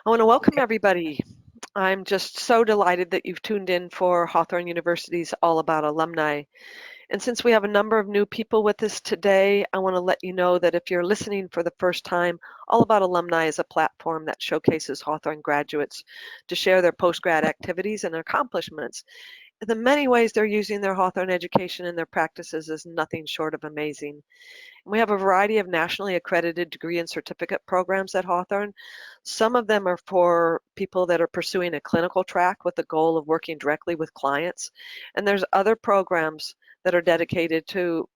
I want to welcome everybody. I'm just so delighted that you've tuned in for Hawthorn University's All About Alumni. And since we have a number of new people with us today, I want to let you know that if you're listening for the first time, All About Alumni is a platform that showcases Hawthorn graduates to share their post-grad activities and accomplishments. The many ways they're using their Hawthorn education in their practices is nothing short of amazing. We have a variety of nationally accredited degree and certificate programs at Hawthorn. Some of them are for people that are pursuing a clinical track with the goal of working directly with clients. And there's other programs that are dedicated to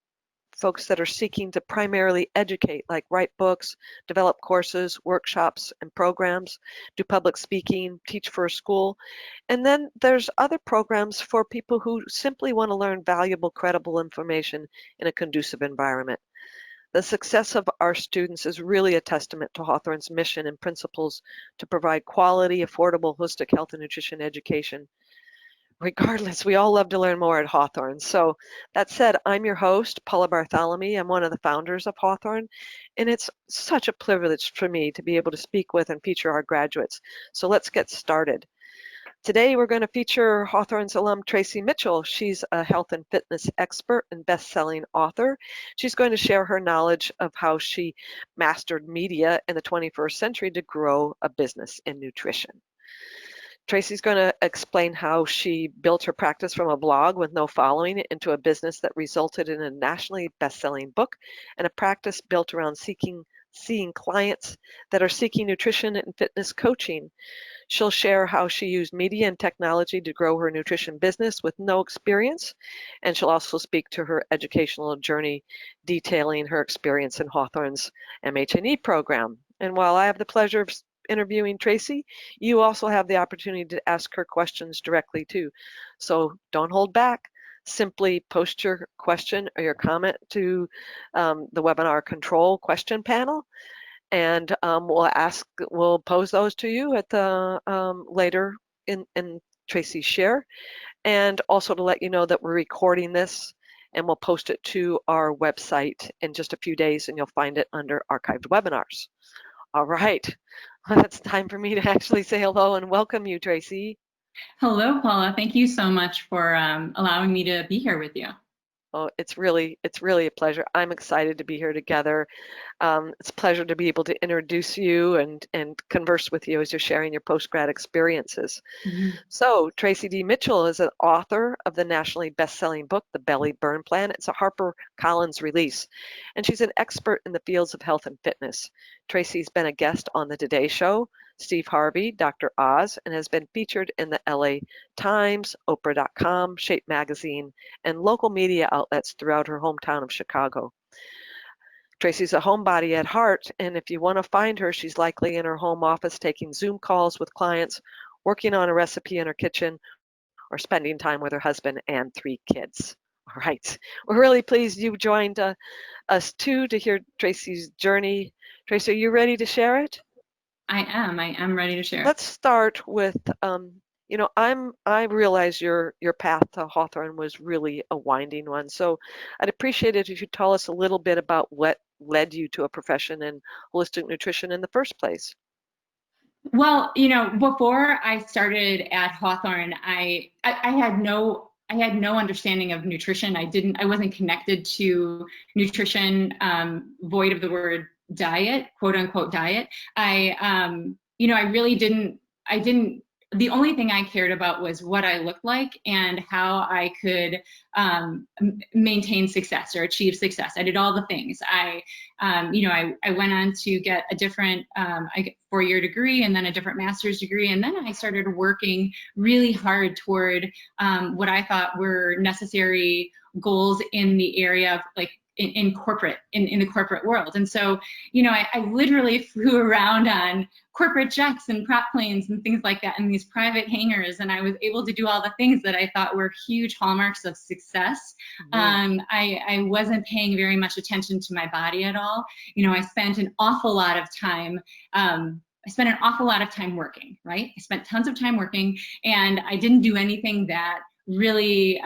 folks that are seeking to primarily educate, like write books, develop courses, workshops, and programs, do public speaking, teach for a school. And then there's other programs for people who simply want to learn valuable, credible information in a conducive environment. The success of our students is really a testament to Hawthorn's mission and principles to provide quality, affordable, holistic health and nutrition education. Regardless, we all love to learn more at Hawthorn. So that said, I'm your host, Paula Bartholomew. I'm one of the founders of Hawthorn, and it's such a privilege for me to be able to speak with and feature our graduates. So let's get started. Today, we're going to feature Hawthorn's alum Traci Mitchell. She's a health and fitness expert and best-selling author. She's going to share her knowledge of how she mastered media in the 21st century to grow a business in nutrition. Traci's going to explain how she built her practice from a blog with no following into a business that resulted in a nationally best-selling book and a practice built around seeing clients that are seeking nutrition and fitness coaching. She'll share how she used media and technology to grow her nutrition business with no experience, and she'll also speak to her educational journey, detailing her experience in Hawthorn's MHNE program. And while I have the pleasure of interviewing Traci, you also have the opportunity to ask her questions directly too. So don't hold back. Simply post your question or your comment to the webinar control question panel, and we'll pose those to you at the later in Traci's share, and also to let you know that we're recording this and we'll post it to our website in just a few days, and you'll find it under archived webinars. All right, well, it's time for me to actually say hello and welcome you, Traci. Hello, Paula. Thank you so much for allowing me to be here with you. Oh, it's really a pleasure. I'm excited to be here together. It's a pleasure to be able to introduce you and converse with you as you're sharing your post-grad experiences. Mm-hmm. So Traci D. Mitchell is an author of the nationally best-selling book, The Belly Burn Plan. It's a Harper Collins release, and she's an expert in the fields of health and fitness. Traci's been a guest on the Today Show, Steve Harvey, Dr. Oz, and has been featured in the LA Times, Oprah.com, Shape Magazine, and local media outlets throughout her hometown of Chicago. Traci's a homebody at heart, and if you want to find her, she's likely in her home office taking Zoom calls with clients, working on a recipe in her kitchen, or spending time with her husband and 3 kids. All right, we're really pleased you joined us too to hear Traci's journey. Traci, are you ready to share it? I am ready to share. Let's start with, I realize your path to Hawthorn was really a winding one. So I'd appreciate it if you tell us a little bit about what led you to a profession in holistic nutrition in the first place. Well, before I started at Hawthorn, I had no understanding of nutrition. I wasn't connected to nutrition, void of the word diet, quote unquote diet. I really didn't. The only thing I cared about was what I looked like and how I could maintain success or achieve success. I did all the things. I went on to get a different 4-year degree and then a different master's degree. And then I started working really hard toward what I thought were necessary goals in the area of like in the corporate world. And so, I literally flew around on corporate jets and prop planes and things like that in these private hangars. And I was able to do all the things that I thought were huge hallmarks of success. Mm-hmm. I wasn't paying very much attention to my body at all. I spent an awful lot of time working, right? I spent tons of time working, and I didn't do anything that really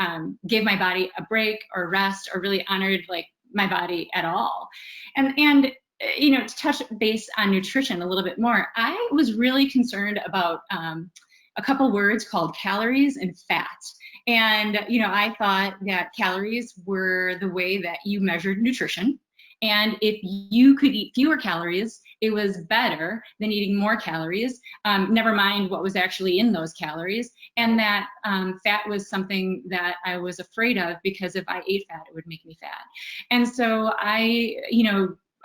gave my body a break or rest or really honored like my body at all. And to touch base on nutrition a little bit more, I was really concerned about a couple words called calories and fat. And, I thought that calories were the way that you measured nutrition. And if you could eat fewer calories, it was better than eating more calories, never mind what was actually in those calories. And that fat was something that I was afraid of, because if I ate fat, it would make me fat. And so I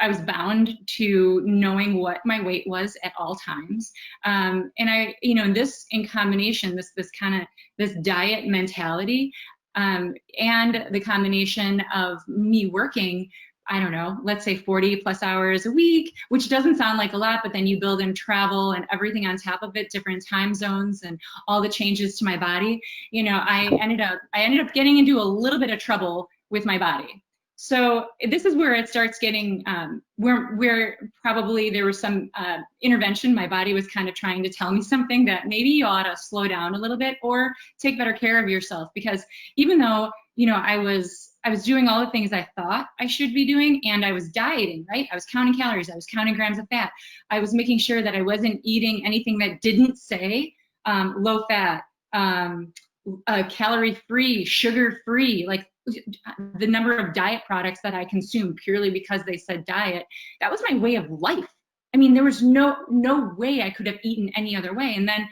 was bound to knowing what my weight was at all times. And I, this in combination, this diet mentality, and the combination of me working, I don't know, let's say 40 plus hours a week, which doesn't sound like a lot, but then you build in travel and everything on top of it, different time zones and all the changes to my body. I ended up getting into a little bit of trouble with my body. So this is where it starts getting, where probably there was some intervention. My body was kind of trying to tell me something, that maybe you ought to slow down a little bit or take better care of yourself. Because even though, I was doing all the things I thought I should be doing, and I was dieting, right? I was counting calories, I was counting grams of fat. I was making sure that I wasn't eating anything that didn't say low fat, calorie free, sugar free, like the number of diet products that I consumed purely because they said diet. That was my way of life. I mean, there was no way I could have eaten any other way. And then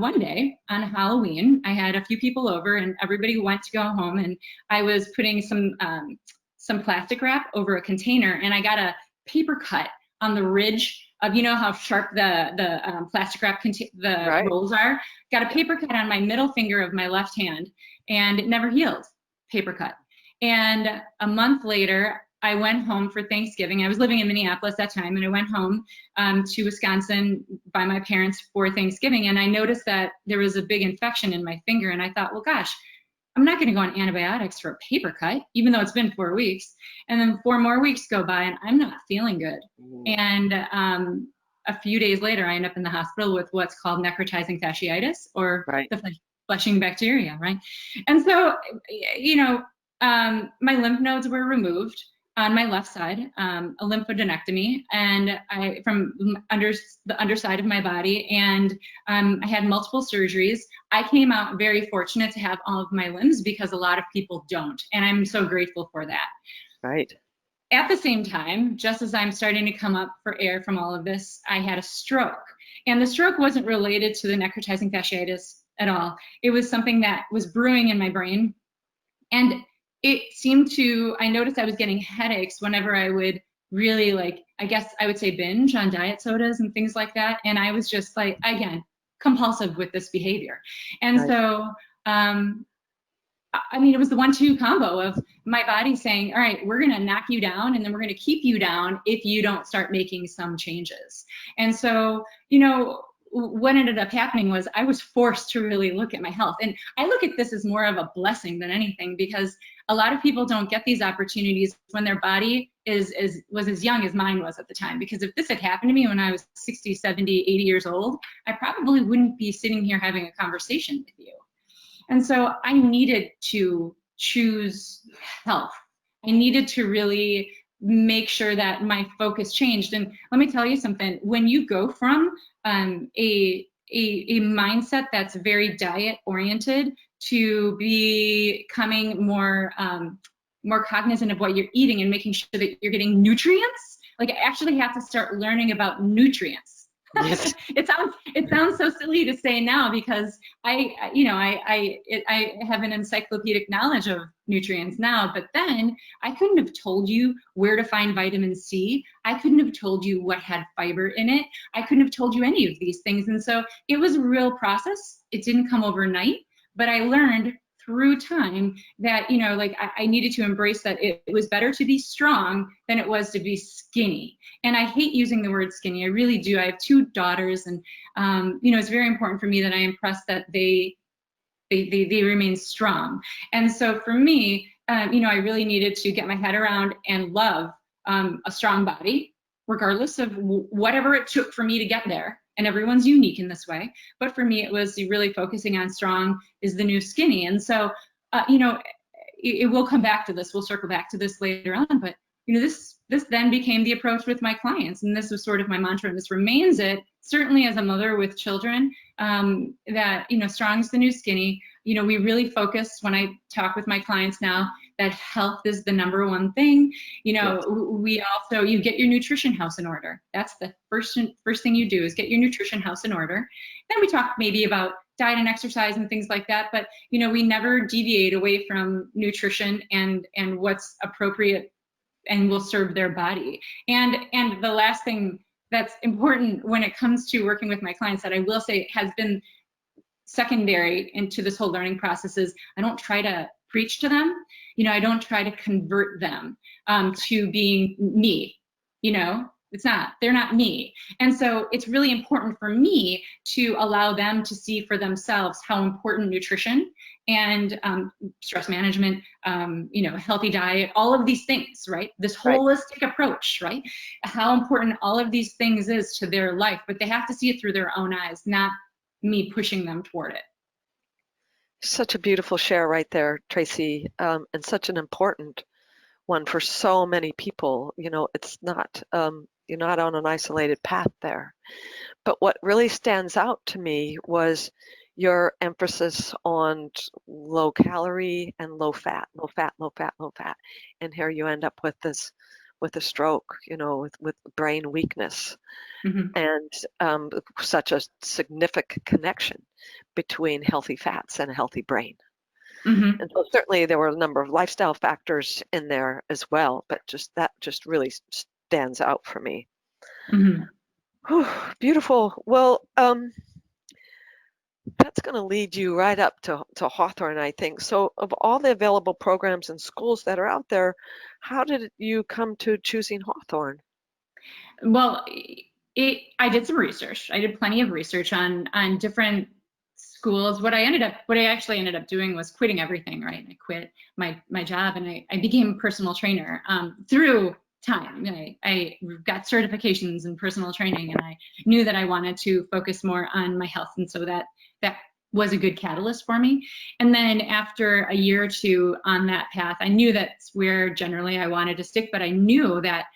one day on Halloween, I had a few people over and everybody went to go home, and I was putting some plastic wrap over a container, and I got a paper cut on the ridge of, how sharp the plastic wrap Right. rolls are. Got a paper cut on my middle finger of my left hand, and it never healed. Paper cut. And a month later, I went home for Thanksgiving. I was living in Minneapolis at that time, and I went home to Wisconsin by my parents for Thanksgiving, and I noticed that there was a big infection in my finger, and I thought, well, gosh, I'm not going to go on antibiotics for a paper cut, even though it's been 4 weeks. And then 4 more weeks go by, and I'm not feeling good. And a few days later, I end up in the hospital with what's called necrotizing fasciitis, or the flushing bacteria, right? And so, my lymph nodes were removed on my left side, a lymphadenectomy, and from the underside of my body, and I had multiple surgeries. I came out very fortunate to have all of my limbs, because a lot of people don't, and I'm so grateful for that. Right. At the same time, just as I'm starting to come up for air from all of this, I had a stroke. And the stroke wasn't related to the necrotizing fasciitis at all. It was something that was brewing in my brain. And it seemed to, I noticed I was getting headaches whenever I would really, I guess I would say, binge on diet sodas and things like that. And I was just again, compulsive with this behavior. And so, it was the 1-2 combo of my body saying, all right, we're going to knock you down, and then we're going to keep you down if you don't start making some changes. And so, what ended up happening was I was forced to really look at my health. And I look at this as more of a blessing than anything, because a lot of people don't get these opportunities when their body was as young as mine was at the time. Because if this had happened to me when I was 60, 70, 80 years old, I probably wouldn't be sitting here having a conversation with you. And so I needed to choose health. I needed to really make sure that my focus changed. And let me tell you something, when you go from a mindset that's very diet oriented to becoming more cognizant of what you're eating and making sure that you're getting nutrients, I actually have to start learning about nutrients. Yes. It sounds so silly to say now, because I have an encyclopedic knowledge of nutrients now, but then I couldn't have told you where to find vitamin C. I couldn't have told you what had fiber in it. I couldn't have told you any of these things. And so it was a real process. It didn't come overnight, but I learned through time that, I needed to embrace that it was better to be strong than it was to be skinny. And I hate using the word skinny. I really do. I have 2 daughters, and, it's very important for me that I impress that they remain strong. And so for me, I really needed to get my head around and love a strong body, regardless of whatever it took for me to get there. And everyone's unique in this way. But for me, it was really focusing on strong is the new skinny. And so, it will come back to this. We'll circle back to this later on. But, this this then became the approach with my clients, and this was sort of my mantra, and this remains it, certainly as a mother with children, that, you know, strong is the new skinny. You know, we really focus, when I talk with my clients now, that health is the number one thing. You know, Yes. we also, you get your nutrition house in order. That's the first thing you do, is get your nutrition house in order. Then we talk maybe about diet and exercise and things like that, but, you know, we never deviate away from nutrition and what's appropriate and will serve their body. And the last thing that's important when it comes to working with my clients, that I will say has been secondary into this whole learning process, is I don't try to preach to them. You know, I don't try to convert them to being me. You know, they're not me. And so it's really important for me to allow them to see for themselves how important nutrition and stress management, you know, healthy diet, all of these things, right? This holistic approach, right? How important all of these things is to their life, but they have to see it through their own eyes, not me pushing them toward it. Such a beautiful share right there, Traci, and such an important one for so many people. You know, it's not, you're not on an isolated path there. But what really stands out to me was your emphasis on low calorie and low fat, low fat, low fat, low fat. And here you end up with this, with a stroke, you know, with brain weakness. Mm-hmm. And such a significant connection between healthy fats and a healthy brain. Mm-hmm. And so certainly there were a number of lifestyle factors in there as well, but that just really stands out for me. Mm-hmm. Whew, beautiful. Well, that's going to lead you right up to Hawthorn, I think. So of all the available programs and schools that are out there, how did you come to choosing Hawthorn? Well, I did some research. I did plenty of research on different schools. What I actually ended up doing was quitting everything, right? I quit my job, and I became a personal trainer through time. I got certifications in personal training, and I knew that I wanted to focus more on my health, and so that was a good catalyst for me. And then after a year or two on that path, I knew that's where generally I wanted to stick, but I knew that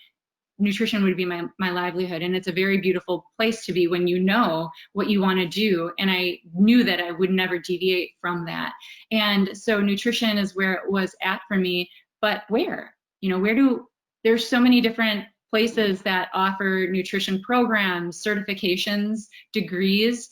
nutrition would be my livelihood. And it's a very beautiful place to be when you know what you want to do. And I knew that I would never deviate from that. And so nutrition is where it was at for me. But where? You know, there's so many different places that offer nutrition programs, certifications, degrees,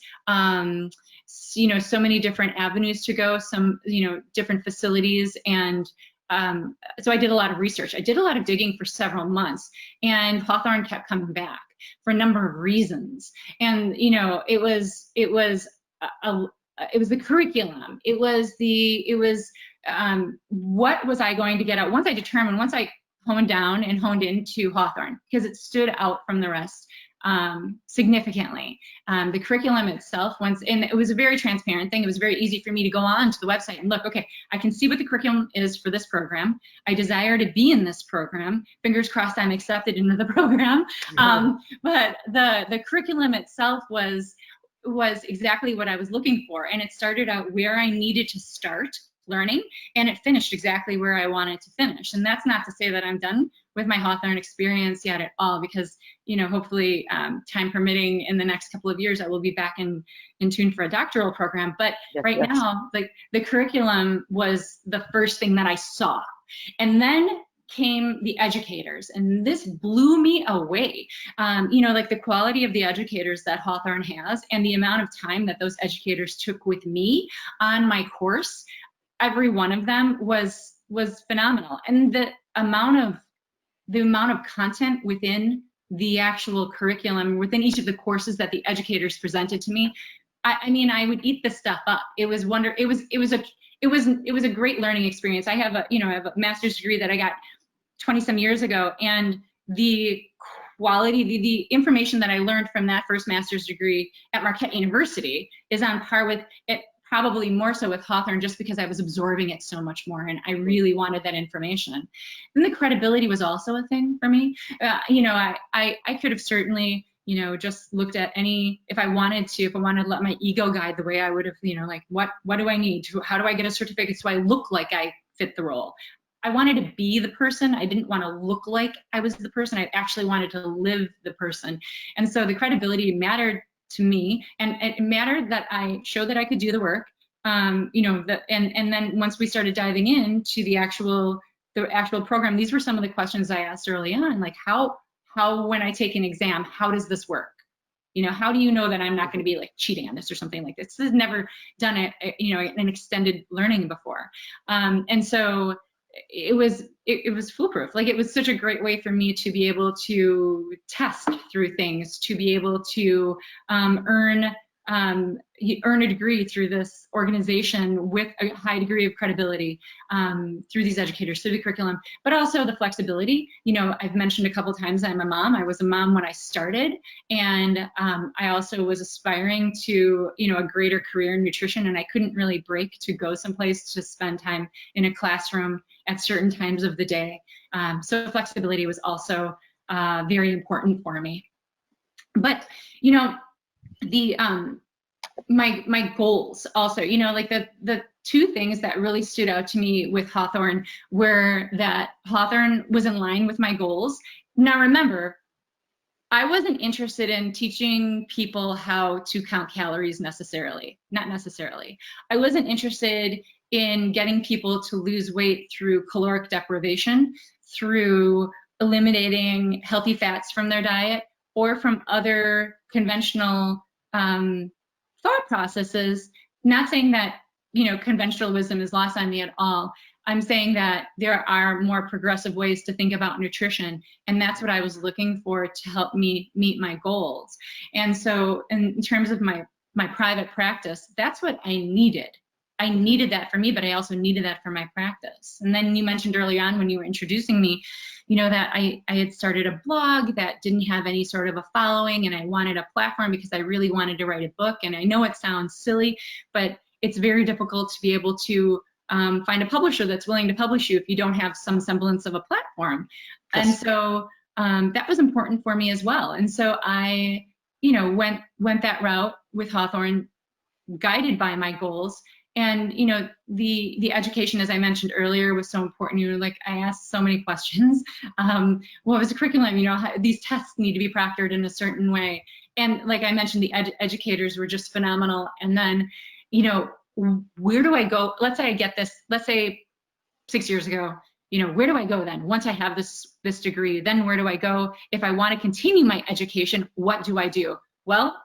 you know, so many different avenues to go, some, you know, different facilities. And so I did a lot of research. I did a lot of digging for several months, and Hawthorn kept coming back for a number of reasons. And, you know, it was the curriculum. It was what was I going to get out once I honed down and honed into Hawthorn, because it stood out from the rest significantly. The curriculum itself, and it was a very transparent thing. It was very easy for me to go on to the website and look, okay, I can see what the curriculum is for this program. I desire to be in this program. Fingers crossed I'm accepted into the program. But the curriculum itself was exactly what I was looking for. And it started out where I needed to start learning, and it finished exactly where I wanted to finish. And that's not to say that I'm done with my Hawthorn experience yet at all, because, you know, hopefully time permitting in the next couple of years, I will be back in tune for a doctoral program. But right now, like, the curriculum was the first thing that I saw. And then came the educators, and this blew me away. You know, like the quality of the educators that Hawthorn has, and the amount of time that those educators took with me on my course, every one of them was phenomenal. And the amount of content within the actual curriculum, within each of the courses that the educators presented to me, I mean, I would eat this stuff up. It was a great learning experience. I have a master's degree that I got 20 some years ago, and the quality, the information that I learned from that first master's degree at Marquette University is on par with it, probably more so with Hawthorn, just because I was absorbing it so much more, and I really wanted that information. And the credibility was also a thing for me. You know, I could have certainly, you know, just looked at if I wanted to let my ego guide the way I would have, you know, like, what do I need to, how do I get a certificate so I look like I fit the role? I wanted to be the person. I didn't want to look like I was the person. I actually wanted to live the person. And so the credibility mattered to me, and it mattered that I showed that I could do the work. You know, and then once we started diving into the actual program, these were some of the questions I asked early on, like how when I take an exam, how does this work? You know, how do you know that I'm not going to be like cheating on this or something like this? This has never done you know, an extended learning before. And so it was foolproof. Like, it was such a great way for me to be able to test through things, to be able to earn a degree through this organization with a high degree of credibility, through these educators, through the curriculum, but also the flexibility. You know, I've mentioned a couple times I'm a mom. I was a mom when I started, and I also was aspiring to, you know, a greater career in nutrition, and I couldn't really break to go someplace to spend time in a classroom at certain times of the day. So flexibility was also very important for me. But, you know, the my goals also, you know, like the two things that really stood out to me with Hawthorn were that Hawthorn was in line with my goals. Now remember, I wasn't interested in teaching people how to count calories necessarily, not necessarily. I wasn't interested in getting people to lose weight through caloric deprivation, through eliminating healthy fats from their diet, or from other conventional thought processes. Not saying that, you know, conventional wisdom is lost on me at all. I'm saying that there are more progressive ways to think about nutrition, and that's what I was looking for to help me meet my goals. And so in terms of my private practice, that's what I needed. I needed that for me, but I also needed that for my practice. And then you mentioned early on when you were introducing me, you know, that I had started a blog that didn't have any sort of a following, and I wanted a platform because I really wanted to write a book. And I know it sounds silly, but it's very difficult to be able to find a publisher that's willing to publish you if you don't have some semblance of a platform. Yes. And so that was important for me as well. And so I, you know, went that route with Hawthorn, guided by my goals. And, you know, the education, as I mentioned earlier, was so important. You know, like, I asked so many questions. What was the curriculum? You know, these tests need to be proctored in a certain way. And like I mentioned, the educators were just phenomenal. And then, you know, where do I go? Let's say I get this, let's say 6 years ago, you know, where do I go then? Once I have this degree, then where do I go? If I want to continue my education, what do I do? Well,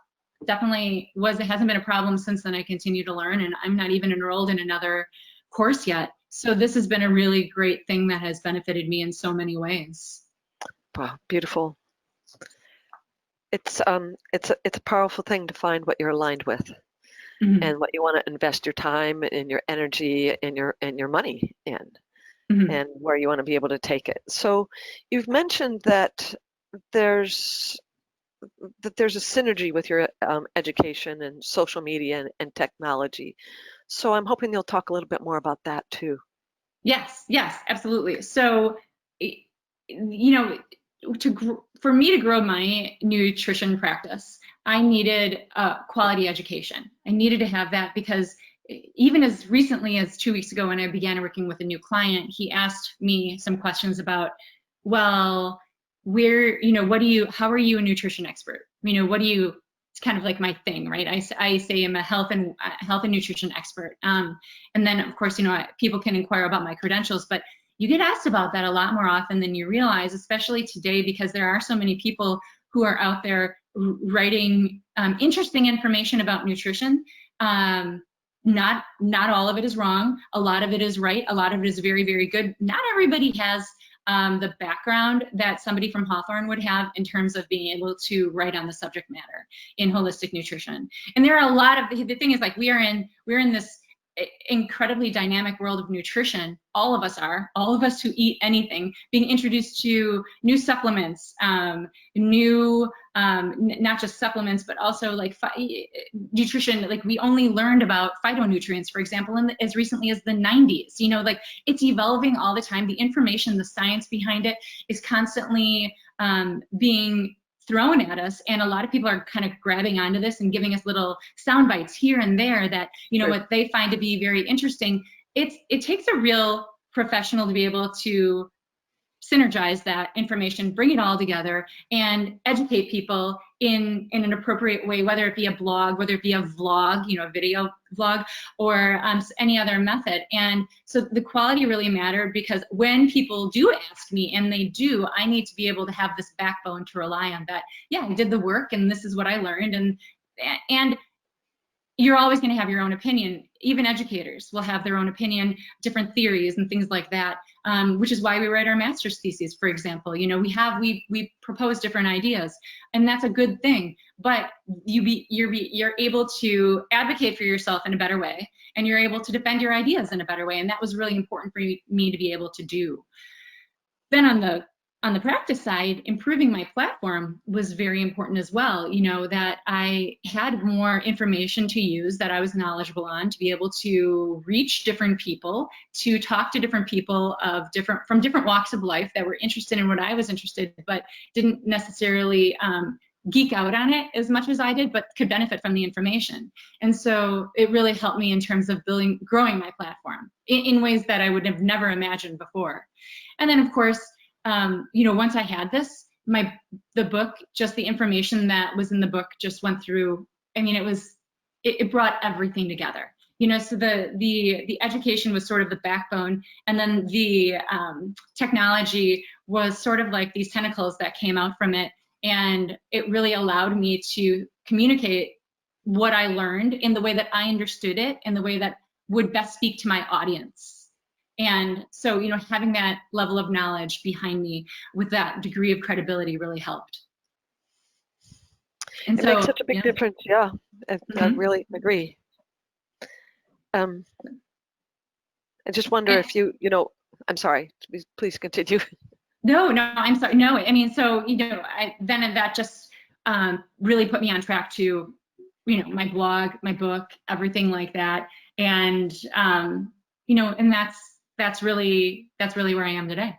definitely it hasn't been a problem since then. I continue to learn, and I'm not even enrolled in another course yet. So this has been a really great thing that has benefited me in so many ways. Wow, beautiful. It's a powerful thing to find what you're aligned with. Mm-hmm. And what you want to invest your time and your energy and your money in, mm-hmm. and where you want to be able to take it. So you've mentioned that there's a synergy with your education and social media and technology. So I'm hoping you'll talk a little bit more about that too. Yes, absolutely. So, you know, for me to grow my nutrition practice, I needed quality education. I needed to have that because even as recently as 2 weeks ago, when I began working with a new client, he asked me some questions about, well, how are you a nutrition expert? You know, it's kind of like my thing, right? I say I'm a health and nutrition expert. And then of course, you know, people can inquire about my credentials, but you get asked about that a lot more often than you realize, especially today, because there are so many people who are out there writing interesting information about nutrition. Not all of it is wrong. A lot of it is right. A lot of it is very, very good. Not everybody has the background that somebody from Hawthorn would have in terms of being able to write on the subject matter in holistic nutrition. And there are a lot of, the thing is, like, we're in this incredibly dynamic world of nutrition. All of us who eat anything, being introduced to new supplements, not just supplements, but also like nutrition. Like, we only learned about phytonutrients, for example, as recently as the 90s. You know, like, it's evolving all the time. The information, the science behind it is constantly being thrown at us, and a lot of people are kind of grabbing onto this and giving us little sound bites here and there that, you know, what they find to be very interesting. It takes a real professional to be able to synergize that information, bring it all together, and educate people in an appropriate way, whether it be a blog, whether it be a vlog, a video vlog, or any other method. And so the quality really mattered, because when people do ask me, and they do, I need to be able to have this backbone to rely on, that, yeah, I did the work and this is what I learned. And you're always going to have your own opinion. Even educators will have their own opinion, different theories and things like that, which is why we write our master's theses, for example. We propose different ideas, and that's a good thing. But you're able to advocate for yourself in a better way, and you're able to defend your ideas in a better way, and that was really important for me to be able to do. Then on the practice side, improving my platform was very important as well. That I had more information to use, that I was knowledgeable on, to be able to reach different people, to talk to different people from different walks of life that were interested in what I was interested in, but didn't necessarily geek out on it as much as I did, but could benefit from the information. And so it really helped me in terms of growing my platform in ways that I would have never imagined before. And then, of course, once I had this, the book, just the information that was in the book just went through. I mean, it brought everything together. So the education was sort of the backbone, and then the technology was sort of like these tentacles that came out from it, and it really allowed me to communicate what I learned in the way that I understood it, in the way that would best speak to my audience. And so, having that level of knowledge behind me with that degree of credibility really helped. And it makes such a big difference. Yeah, I really agree. I just wonder if I'm sorry, please continue. No, I'm sorry. No, I mean, so, then that just really put me on track to, my blog, my book, everything like that. And, and that's really where I am today.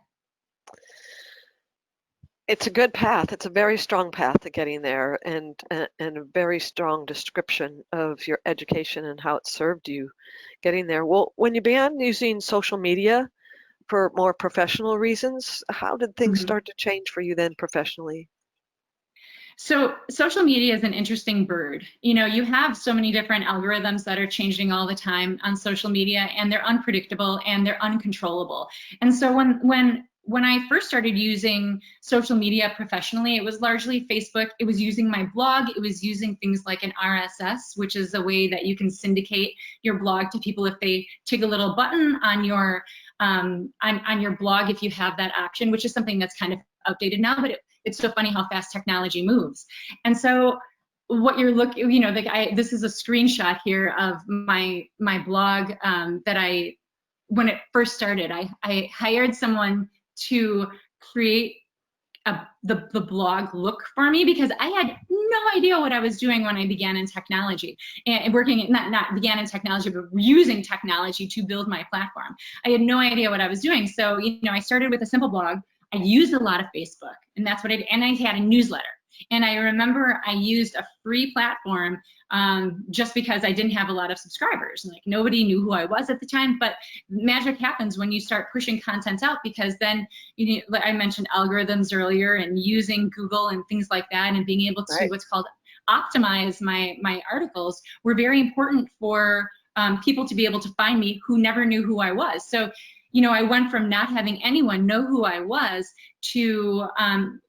It's a good path. It's a very strong path to getting there, and a very strong description of your education and how it served you getting there. Well, when you began using social media for more professional reasons, how did things start to change for you then professionally? So social media is an interesting bird. You have so many different algorithms that are changing all the time on social media, and they're unpredictable and they're uncontrollable. And so when I first started using social media professionally, it was largely Facebook. It was using my blog. It was using things like an RSS, which is a way that you can syndicate your blog to people if they tick a little button on your blog, if you have that option, which is something that's kind of outdated now, but it's so funny how fast technology moves. And so what you're looking, this is a screenshot here of my blog that when it first started, I hired someone to create the blog look for me, because I had no idea what I was doing when I began in technology and working, not began in technology, but using technology to build my platform. I had no idea what I was doing. So, I started with a simple blog. I used a lot of Facebook, and that's what I did. And I had a newsletter. And I remember I used a free platform just because I didn't have a lot of subscribers. Like, nobody knew who I was at the time, but magic happens when you start pushing content out, because then, I mentioned algorithms earlier, and using Google and things like that, and being able to what's called optimize my articles were very important for people to be able to find me who never knew who I was. So, I went from not having anyone know who I was to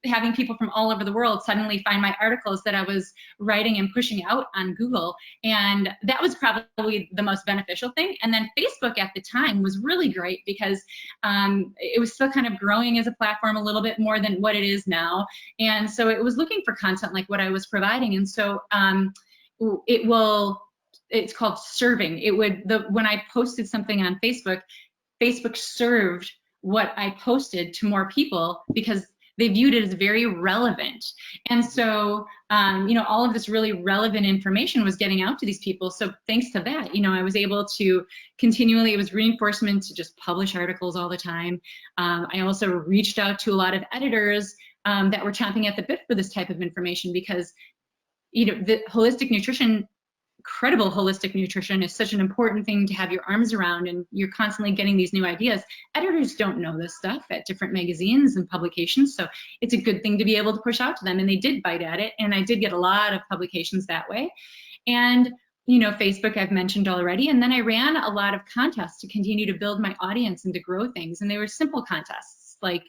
having people from all over the world suddenly find my articles that I was writing and pushing out on Google. And that was probably the most beneficial thing. And then Facebook at the time was really great, because it was still kind of growing as a platform a little bit more than what it is now. And so it was looking for content like what I was providing. And so it's called serving. When I posted something on Facebook, Facebook served what I posted to more people, because they viewed it as very relevant. And so, all of this really relevant information was getting out to these people. So thanks to that, I was able to continually, it was reinforcement to just publish articles all the time. I also reached out to a lot of editors that were chomping at the bit for this type of information, because, the holistic nutrition incredible holistic nutrition is such an important thing to have your arms around, and you're constantly getting these new ideas. Editors don't know this stuff at different magazines and publications, so it's a good thing to be able to push out to them, and they did bite at it, and I did get a lot of publications that way. And Facebook I've mentioned already, and then I ran a lot of contests to continue to build my audience and to grow things, and they were simple contests like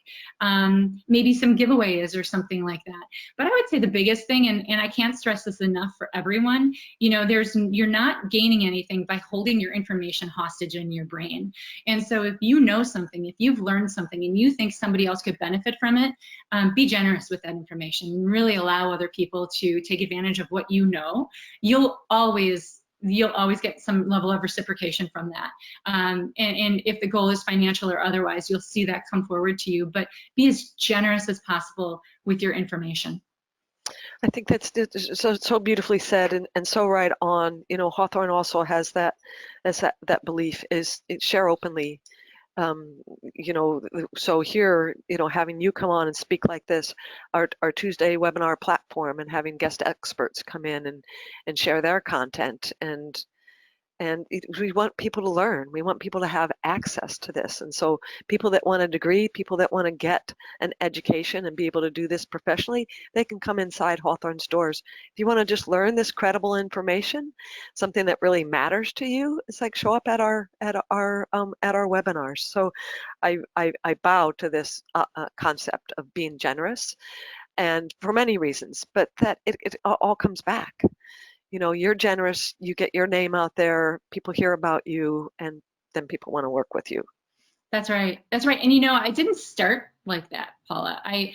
maybe some giveaways or something like that. But I would say the biggest thing, and I can't stress this enough for everyone, you're not gaining anything by holding your information hostage in your brain. And so if you know something, if you've learned something and you think somebody else could benefit from it, be generous with that information and really allow other people to take advantage of what you know. You'll always get some level of reciprocation from that. And if the goal is financial or otherwise, you'll see that come forward to you, but be as generous as possible with your information. I think that's so beautifully said, and so right on. Hawthorn also has that belief is share openly. So here, having you come on and speak like this, our Tuesday webinar platform, and having guest experts come in and share their content, and we want people to learn. We want people to have access to this. And so people that want a degree, people that want to get an education and be able to do this professionally, they can come inside Hawthorn's doors. If you want to just learn this credible information, something that really matters to you, it's like show up at our webinars. So I bow to this concept of being generous, and for many reasons, but that it all comes back. You're generous, you get your name out there, people hear about you, and then people want to work with you. That's right. That's right. And I didn't start like that, Paula. I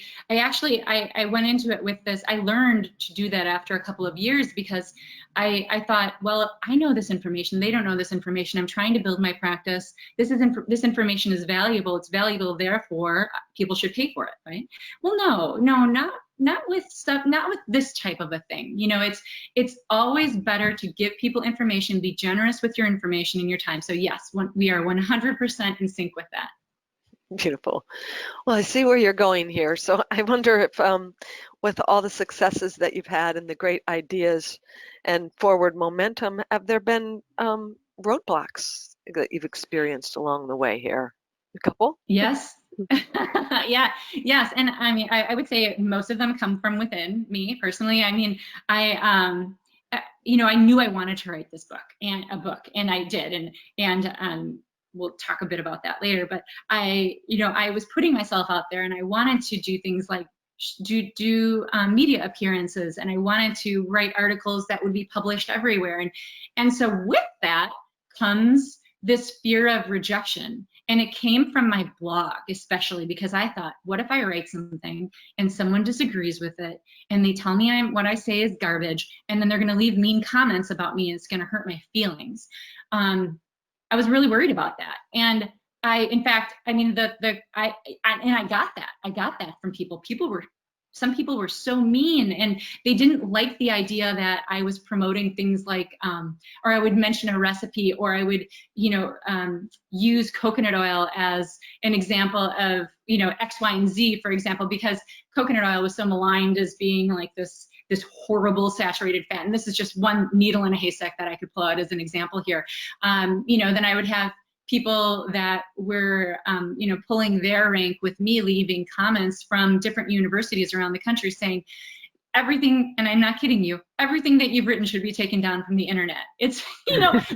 went into it with this. I learned to do that after a couple of years because I thought, well, I know this information. They don't know this information. I'm trying to build my practice. This information is valuable. It's valuable. Therefore, people should pay for it, right? Well, no, not with stuff, not with this type of a thing. It's always better to give people information, be generous with your information and your time. So yes, we are 100% in sync with that. Beautiful. Well, I see where you're going here. So I wonder if with all the successes that you've had and the great ideas and forward momentum, have there been roadblocks that you've experienced along the way here? A couple? Yes. Yes. And I mean, I would say most of them come from within me personally. I mean, I knew I wanted to write this book, and I did. And we'll talk a bit about that later, but I was putting myself out there, and I wanted to do things like do media appearances, and I wanted to write articles that would be published everywhere. And so with that comes this fear of rejection. And it came from my blog, especially because I thought, what if I write something and someone disagrees with it and they tell me what I say is garbage, and then they're going to leave mean comments about me and it's going to hurt my feelings. I was really worried about that. And I got that. I got that from people. Some people were so mean, and they didn't like the idea that I was promoting things like, or I would mention a recipe, or I would, use coconut oil as an example of, X, Y, and Z, for example, because coconut oil was so maligned as being like this horrible saturated fat. And this is just one needle in a haystack that I could pull out as an example here. Then I would have people that were, pulling their rank with me, leaving comments from different universities around the country saying, everything, and I'm not kidding you, everything that you've written should be taken down from the internet. It's,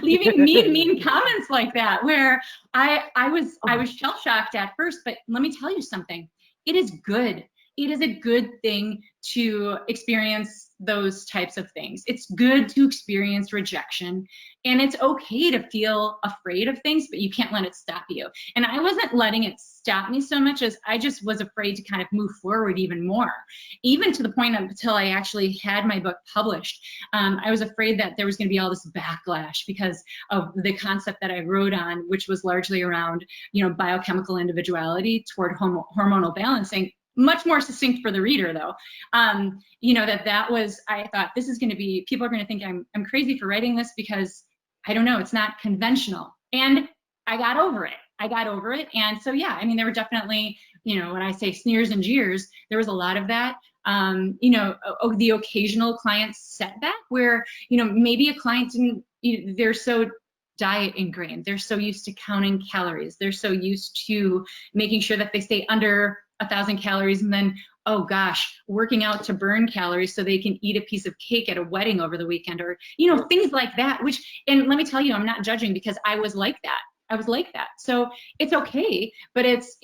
leaving mean comments like that, where I was shell-shocked at first, but let me tell you something. It is good. It is a good thing to experience those types of things. It's good to experience rejection, and it's okay to feel afraid of things, but you can't let it stop you. And I wasn't letting it stop me so much as I just was afraid to kind of move forward even more, even to the point until I actually had my book published. I was afraid that there was going to be all this backlash because of the concept that I wrote on, which was largely around, biochemical individuality toward hormonal balancing. Much more succinct for the reader, though. That was, I thought, this is going to be, people are going to think I'm crazy for writing this because, I don't know, it's not conventional. And I got over it. And so, yeah, I mean, there were definitely, when I say sneers and jeers, there was a lot of that. the occasional client setback where, maybe a client didn't, they're so diet ingrained, they're so used to counting calories, they're so used to making sure that they stay under 1,000 calories, and then, oh gosh, working out to burn calories so they can eat a piece of cake at a wedding over the weekend, or things like that. And let me tell you, I'm not judging, because I was like that. So it's okay, but it's,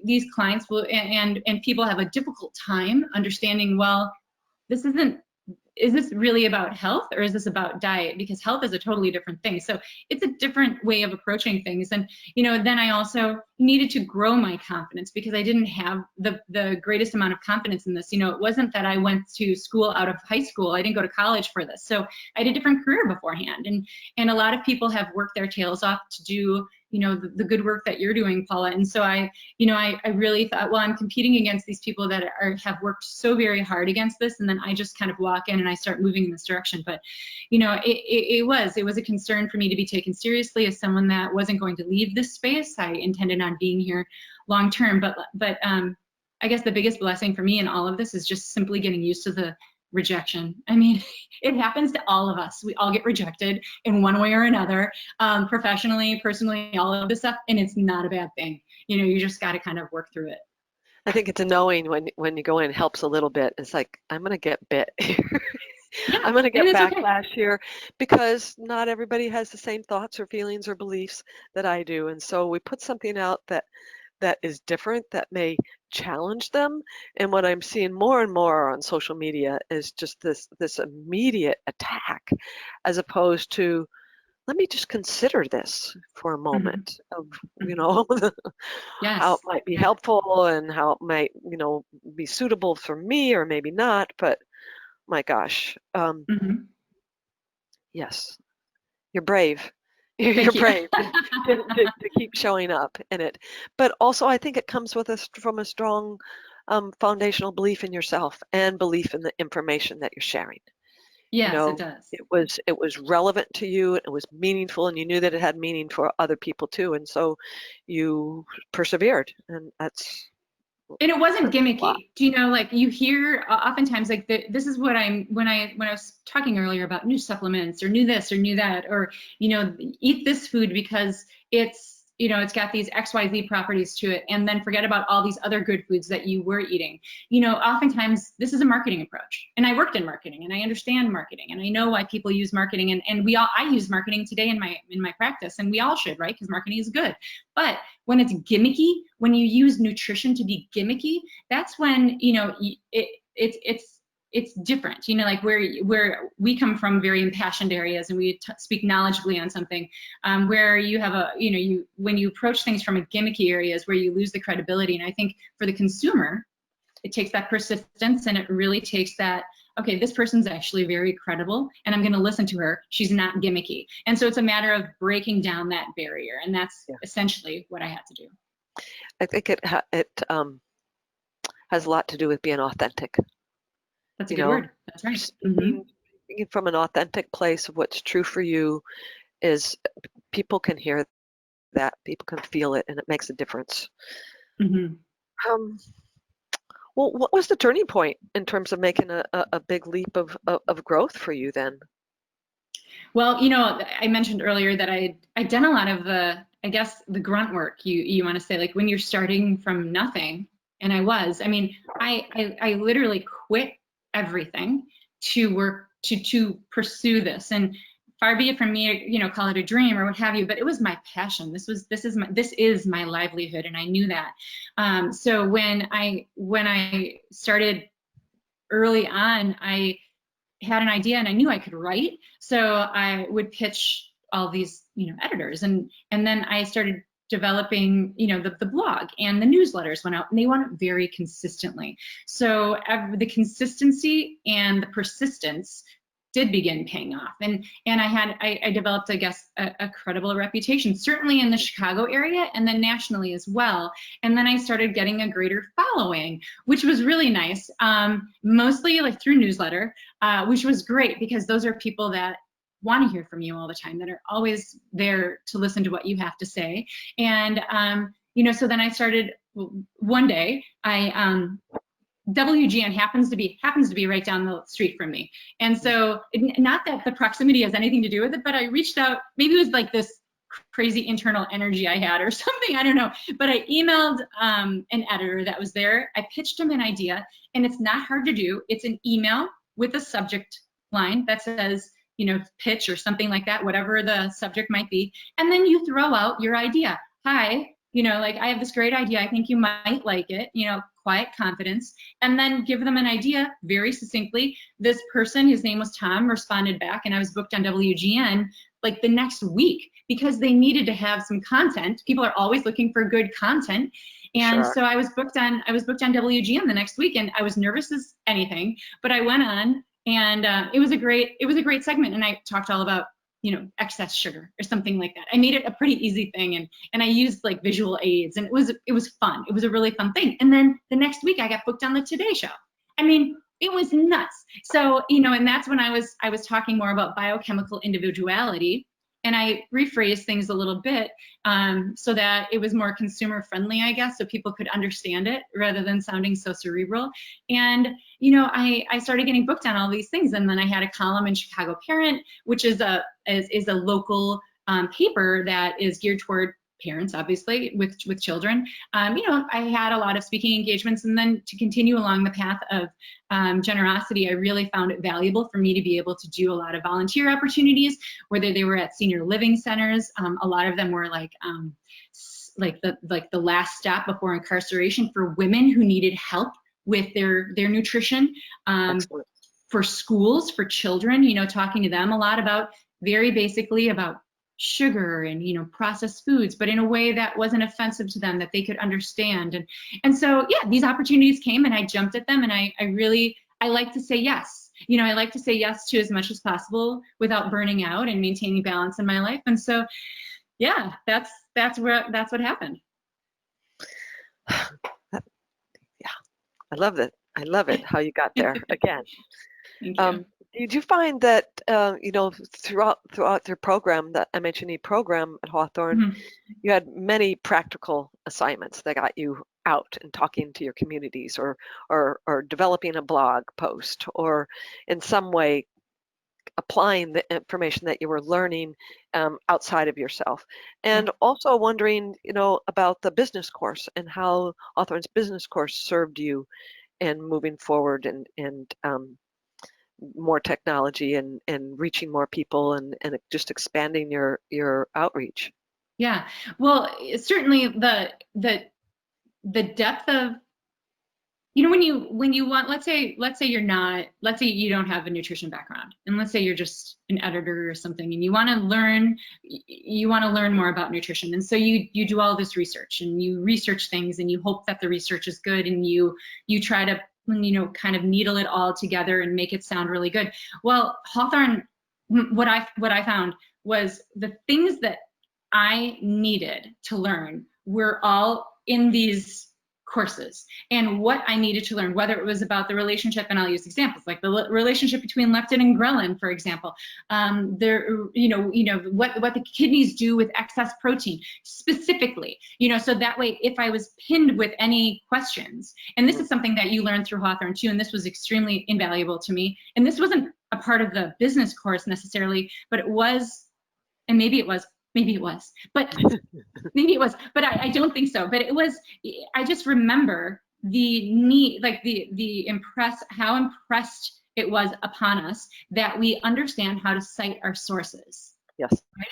these clients will, and people have a difficult time understanding, well, is this really about health, or is this about diet? Because health is a totally different thing. So it's a different way of approaching things. And, then I also needed to grow my confidence, because I didn't have the greatest amount of confidence in this. It wasn't that I went to school out of high school. I didn't go to college for this. So I had a different career beforehand. And a lot of people have worked their tails off to do, the good work that you're doing, Paula. And so I really thought, well, I'm competing against these people that have worked so very hard against this. And then I just kind of walk in and I start moving in this direction. But, it was a concern for me to be taken seriously as someone that wasn't going to leave this space. I intended on being here long term. But I guess the biggest blessing for me in all of this is just simply getting used to the rejection. I mean, it happens to all of us. We all get rejected in one way or another, professionally, personally, all of this stuff, and it's not a bad thing. You just got to kind of work through it. I think it's a knowing when you go in helps a little bit. It's like, I'm going to get bit here. Yeah, I'm going to get backlash okay. here, because not everybody has the same thoughts or feelings or beliefs that I do. And so we put something out that is different, that may challenge them. And what I'm seeing more and more on social media is just this immediate attack, as opposed to, let me just consider this for a moment of, how it Yes. might be helpful and how it might, be suitable for me or maybe not. But my gosh, Mm-hmm. yes, you're brave. You're Thank you. brave to keep showing up in it. But also, I think it comes with from a strong foundational belief in yourself and belief in the information that you're sharing. Yes, it does. It was relevant to you, it was meaningful, and you knew that it had meaning for other people too. And so you persevered, and that's And it wasn't a lot. gimmicky. Like you hear oftentimes, like this is what when I was talking earlier about new supplements or new this or new that, or, eat this food because it's got these XYZ properties to it, and then forget about all these other good foods that you were eating. Oftentimes this is a marketing approach, and I worked in marketing and I understand marketing, and I know why people use marketing, and I use marketing today in my practice, and we all should, right? Because marketing is good. But when it's gimmicky, when you use nutrition to be gimmicky, that's when, it's different, like where we come from very impassioned areas, and we speak knowledgeably on something, where you have when you approach things from a gimmicky areas where you lose the credibility. And I think for the consumer, it takes that persistence, and it really takes that, okay, this person's actually very credible, and I'm going to listen to her. She's not gimmicky. And so it's a matter of breaking down that barrier. And that's essentially what I had to do. I think it has a lot to do with being authentic. That's a good word. That's right. Speaking from an authentic place of what's true for you is, people can hear that, people can feel it, and it makes a difference. Well, what was the turning point in terms of making a big leap of growth for you then? Well, I mentioned earlier that I'd done a lot of the grunt work, you want to say, like when you're starting from nothing. And I literally quit everything to work to pursue this. And far be it from me, call it a dream or what have you, but it was my passion. This is my livelihood, and I knew that. So when I started early on, I had an idea and I knew I could write. So I would pitch all these, editors, and then I started developing, the blog, and the newsletters went out, and they went out very consistently. So the consistency and the persistence did begin paying off, and I developed, I guess, a credible reputation, certainly in the Chicago area, and then nationally as well. And then I started getting a greater following, which was really nice, mostly like through newsletter, which was great, because those are people that want to hear from you all the time, that are always there to listen to what you have to say. And so then I started, one day I WGN happens to be right down the street from me. And so not that the proximity has anything to do with it, but I reached out, maybe it was like this crazy internal energy I had or something, I don't know. But I emailed an editor that was there. I pitched him an idea, and it's not hard to do. It's an email with a subject line that says, you know, pitch or something like that, whatever the subject might be. And then you throw out your idea. Hi, you know, like, I have this great idea. I think you might like it, you know, quiet confidence. And then give them an idea very succinctly. This person, his name was Tom, responded back, and I was booked on WGN like the next week because they needed to have some content. People are always looking for good content. And Sure. so I was booked on WGN the next week, and I was nervous as anything, but I went on, and it was a great segment. And I talked all about, you know, excess sugar or something like that. I made it a pretty easy thing, and I used like visual aids, and it was fun. It was a really fun thing. And then the next week I got booked on the Today Show. I mean, it was nuts. So, you know, and that's when I was talking more about biochemical individuality, and I rephrased things a little bit so that it was more consumer friendly, I guess, so people could understand it rather than sounding so cerebral. And, you know, I started getting booked on all these things. And then I had a column in Chicago Parent, which is a local paper that is geared toward parents, obviously, with children. You know, I had a lot of speaking engagements, and then to continue along the path of generosity, I really found it valuable for me to be able to do a lot of volunteer opportunities, whether they were at senior living centers. A lot of them were like the last stop before incarceration for women who needed help with their nutrition. For schools, for children, you know, talking to them a lot about, very basically about sugar and, you know, processed foods, but in a way that wasn't offensive to them, that they could understand. And so, yeah, these opportunities came, and I jumped at them, and I like to say yes. You know, I like to say yes to as much as possible without burning out and maintaining balance in my life. And so, yeah, that's what happened. Yeah, I love it. I love it how you got there again. Thank you. Did you find that you know, throughout your program, the MHNE program at Hawthorn, Mhm. you had many practical assignments that got you out and talking to your communities, or developing a blog post, or in some way applying the information that you were learning outside of yourself, and also wondering, you know, about the business course and how Hawthorn's business course served you in moving forward and more technology and reaching more people and just expanding your outreach. Yeah. Well, certainly the depth of, you know, when you want, let's say you don't have a nutrition background, and let's say you're just an editor or something, and you want to learn more about nutrition. And so you do all this research, and you research things, and you hope that the research is good, and you try to, you know, kind of needle it all together and make it sound really good. Well, Hawthorn, what I found was the things that I needed to learn were all in these courses, and what I needed to learn, whether it was about the relationship, and I'll use examples like the relationship between leptin and ghrelin, for example. You know what the kidneys do with excess protein specifically. You know, so that way, if I was pinned with any questions, and this is something that you learn through Hawthorn too, and this was extremely invaluable to me. And this wasn't a part of the business course necessarily, but it was, and maybe it was, but maybe it was, but I don't think so. But it was, I just remember the need, like how impressed it was upon us that we understand how to cite our sources. Yes. Right?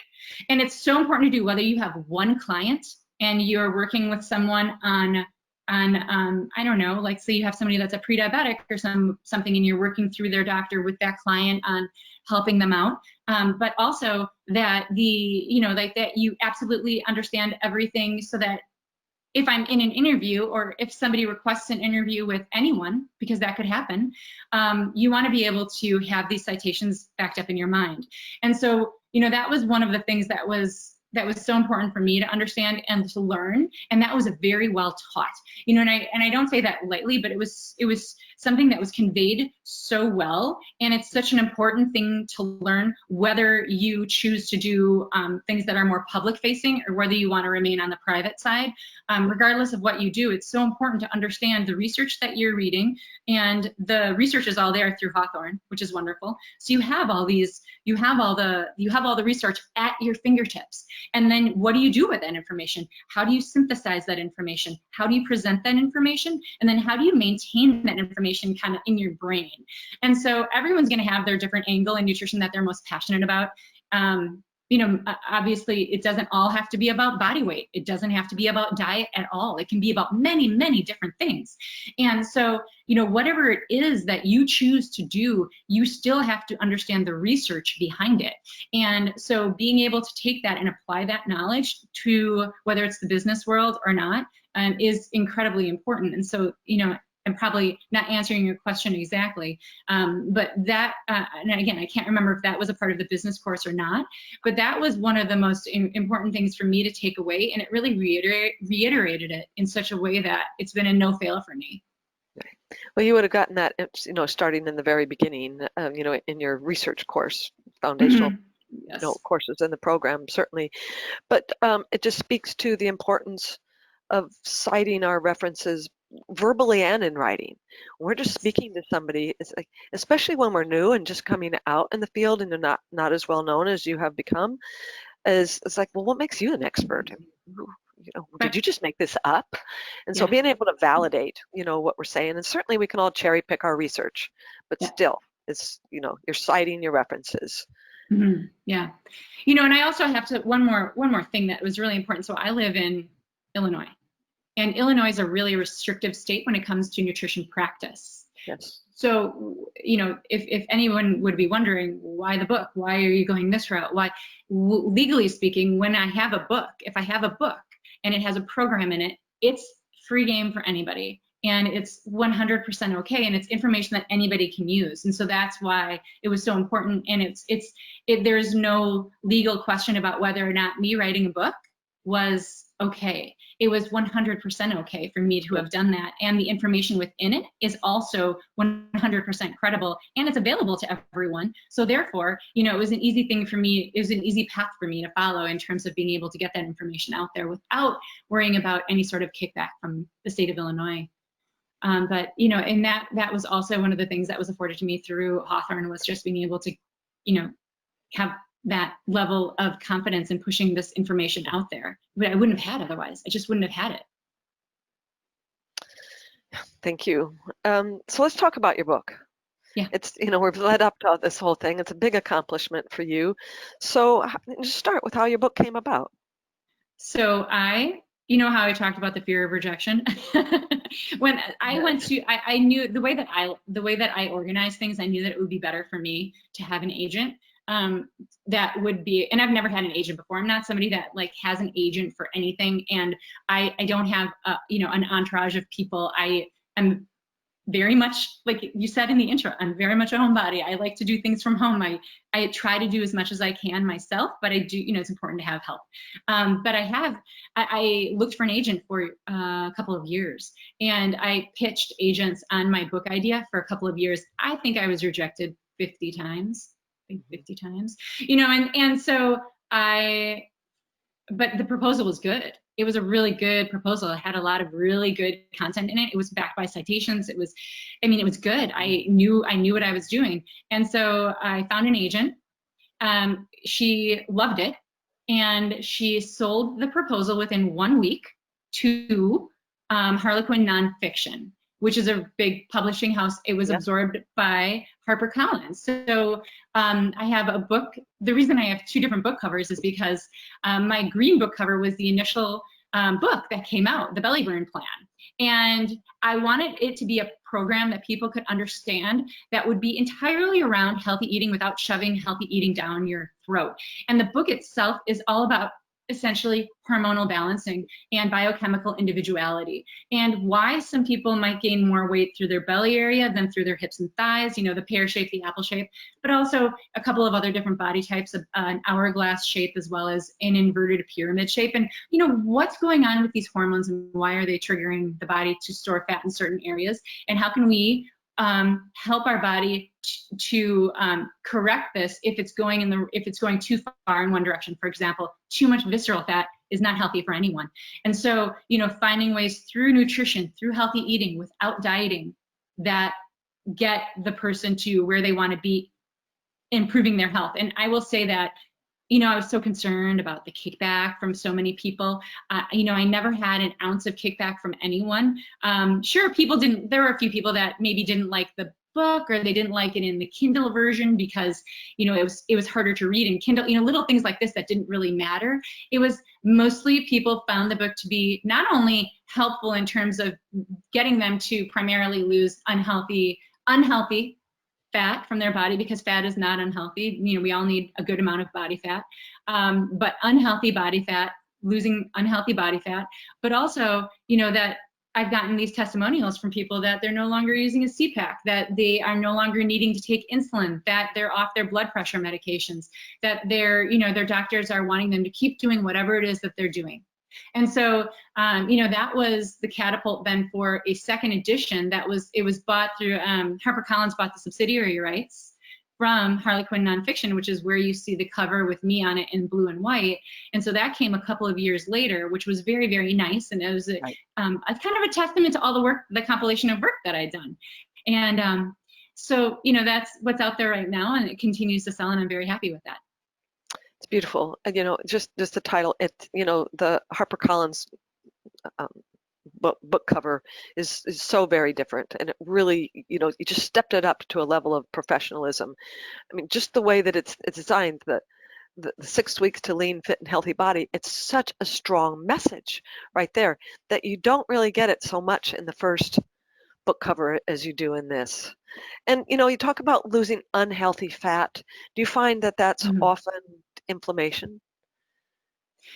And it's so important to do, whether you have one client and you're working with someone on I don't know, like say you have somebody that's a pre-diabetic or something, and you're working through their doctor with that client on helping them out. But also that that you absolutely understand everything, so that if I'm in an interview, or if somebody requests an interview with anyone, because that could happen, you want to be able to have these citations backed up in your mind. And so, you know, that was one of the things that was that was so important for me to understand and to learn, and that was a very well taught. You know, and I don't say that lightly, but it was something that was conveyed so well, and it's such an important thing to learn, whether you choose to do things that are more public facing or whether you want to remain on the private side. Regardless of what you do, it's so important to understand the research that you're reading, and the research is all there through Hawthorn, which is wonderful. So you have all the research at your fingertips. And then what do you do with that information? How do you synthesize that information? How do you present that information? And then how do you maintain that information kind of in your brain? And so everyone's going to have their different angle in nutrition that they're most passionate about. You know, obviously it doesn't all have to be about body weight. It doesn't have to be about diet at all. It can be about many, many different things. And so, you know, whatever it is that you choose to do, you still have to understand the research behind it. And so being able to take that and apply that knowledge to whether it's the business world or not is incredibly important. And so, you know, I'm probably not answering your question exactly, but that, and again, I can't remember if that was a part of the business course or not, but that was one of the most important things for me to take away, and it really reiterated it in such a way that it's been a no-fail for me. Well, you would have gotten that, you know, starting in the very beginning, you know, in your research course, foundational, Yes. you know, courses in the program, certainly. But it just speaks to the importance of citing our references verbally and in writing. We're just speaking to somebody, it's like, especially when we're new and just coming out in the field and you're not as well known as you have become, it's like, well, what makes you an expert? I mean, you know, did you just make this up? And so being able to validate, you know, what we're saying, and certainly we can all cherry pick our research, but still, it's, you know, you're citing your references. Yeah, you know, and I also have to one more thing that was really important. So I live in Illinois. And Illinois is a really restrictive state when it comes to nutrition practice. Yes. So, you know, if anyone would be wondering why the book, why are you going this route? Why, legally speaking, when I have a book, if I have a book and it has a program in it, it's free game for anybody. And it's 100% okay. And it's information that anybody can use. And so that's why it was so important. And there's no legal question about whether or not me writing a book was okay. It was 100% okay for me to have done that. And the information within it is also 100% credible, and it's available to everyone. So therefore, you know, it was an easy thing for me. It was an easy path for me to follow in terms of being able to get that information out there without worrying about any sort of kickback from the state of Illinois. But, you know, and that was also one of the things that was afforded to me through Hawthorn, was just being able to, you know, have that level of confidence in pushing this information out there. But I wouldn't have had otherwise. I just wouldn't have had it. Thank you. So let's talk about your book. Yeah. It's, you know, we've led up to this whole thing. It's a big accomplishment for you. So just start with how your book came about. So you know how I talked about the fear of rejection? When I went to, I knew the way that I organize things, I knew that it would be better for me to have an agent. That would be, and I've never had an agent before. I'm not somebody that like has an agent for anything, and I don't have you know, an entourage of people. I am very much, like you said in the intro, I'm very much a homebody. I like to do things from home. I try to do as much as I can myself, but I do, you know, it's important to have help. But I looked for an agent for a couple of years, and I pitched agents on my book idea for a couple of years. I think I was rejected 50 times. 50 times, you know, and so but the proposal was good. It was a really good proposal. It had a lot of really good content in it. It was backed by citations. It was good. I knew what I was doing. And so I found an agent. She loved it, and she sold the proposal within 1 week to Harlequin Nonfiction, which is a big publishing house. It was absorbed by Harper Collins. So I have a book. The reason I have two different book covers is because my green book cover was the initial book that came out, the Belly Burn Plan. And I wanted it to be a program that people could understand that would be entirely around healthy eating without shoving healthy eating down your throat. And the book itself is all about essentially hormonal balancing and biochemical individuality, and why some people might gain more weight through their belly area than through their hips and thighs, you know, the pear shape, the apple shape, but also a couple of other different body types, an hourglass shape as well as an inverted pyramid shape. And, you know, what's going on with these hormones and why are they triggering the body to store fat in certain areas? And how can we help our body to correct this if it's going too far in one direction? For example, too much visceral fat is not healthy for anyone. And so, you know, finding ways through nutrition, through healthy eating, without dieting, that get the person to where they want to be, improving their health. And I will say that, you know, I was so concerned about the kickback from so many people. You know, I never had an ounce of kickback from anyone. Sure, there were a few people that maybe didn't like the book, or they didn't like it in the Kindle version because, you know, it was harder to read in Kindle, you know, little things like this that didn't really matter. It was mostly people found the book to be not only helpful in terms of getting them to primarily lose unhealthy fat from their body, because fat is not unhealthy. You know, we all need a good amount of body fat, but unhealthy body fat, losing unhealthy body fat, but also, you know, that I've gotten these testimonials from people that they're no longer using a CPAP, that they are no longer needing to take insulin, that they're off their blood pressure medications, that you know, their doctors are wanting them to keep doing whatever it is that they're doing. And so, you know, that was the catapult then for a second edition. It was bought through, Harper Collins bought the subsidiary rights from Harlequin Nonfiction, which is where you see the cover with me on it in blue and white. And so that came a couple of years later, which was very, very nice. And it was a kind of a testament to all the work, the compilation of work that I'd done. And so, you know, that's what's out there right now, and it continues to sell, and I'm very happy with that. It's beautiful. And, you know, just the title, you know, the Harper Collins book cover is so very different. And it really, you know, you just stepped it up to a level of professionalism. I mean, just the way that it's designed, the 6 weeks to lean, fit, and healthy body, it's such a strong message right there that you don't really get it so much in the first book cover as you do in this. And, you know, you talk about losing unhealthy fat. Do you find that that's often inflammation?